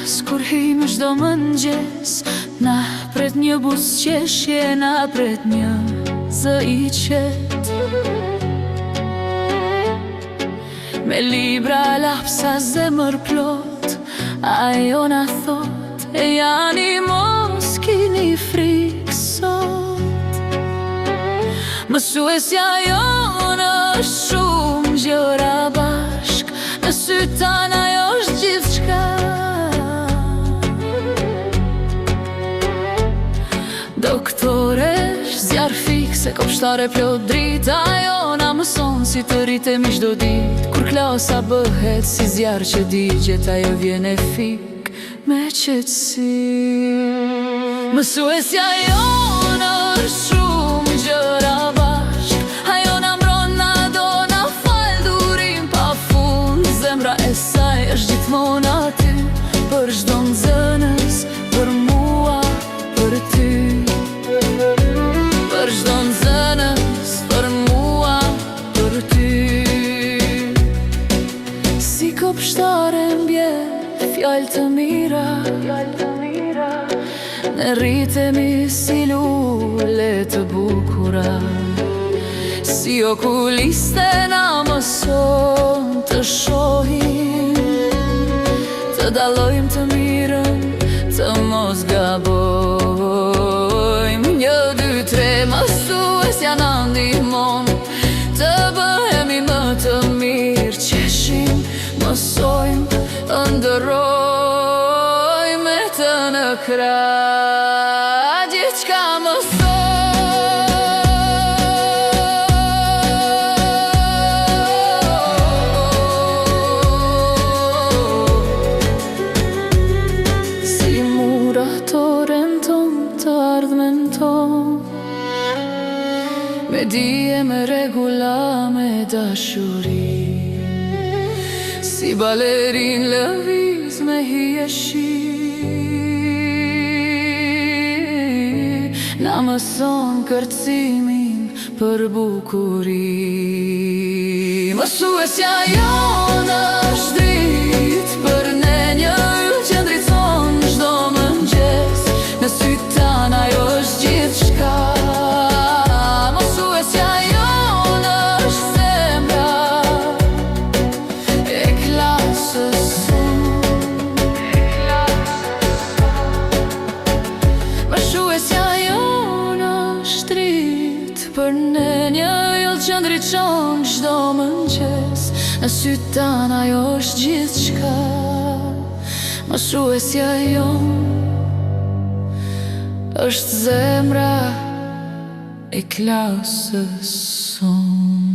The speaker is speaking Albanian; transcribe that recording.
mëngjes, kur hime çdo mëngjes, na pret një buzëqeshje, na pret një zë i qet. Me libra lapsa zemër plot, ajo na thot, e jani mos kini frikë sot. Mësuesja jonë është shumë gjëra bashk, në sytë tanë ajo është gjithçka. Doktoresh, zjarr fikse, kopshtare plot dritë, ajo na mëson si të rritemi çdo ditë. Kur klasa bëhet si zjarr që digjet, ajo vjen e fik me qetësi. Mësuesja jonë është shumë gjëra bashk, ajo na mbron, na do, na fal durim pafund. Zemra e saj është gjithmonë aty, për çdo nxënës, për mua, për ty. Për çdo nxënës, për mua, për ty. Si kopshtare mbjell fjalë të mira, ne rritemi si lule të bukura. Si okuliste na mëson të shohim, të dallojmë të mirën, të mos gabojmë. Një, dy, tre, mësuesja na ndihmon të bëhemi më të mirë. Qeshim, mësojmë, ëndërrojmë e të në krah gjithçka mësojmë. Të ardhmen ton, me dije, me regula, me dashuri. Si balerin lëviz me hieshi, na mëson kërcimin për bukuri. Mësuesja jonë është dritë, për ne një yll që ndritson çdo mëngjes, në sytë tanë ajo është gjithçka. Mësuesja jonë është zemra e klasës unë. Mësuesja jonë është dritë, për ne një yll që ndriçon çdo mëngjes, në sytë tanë ajo është gjithçka. Mësuesja jonë është zemra e klasës unë.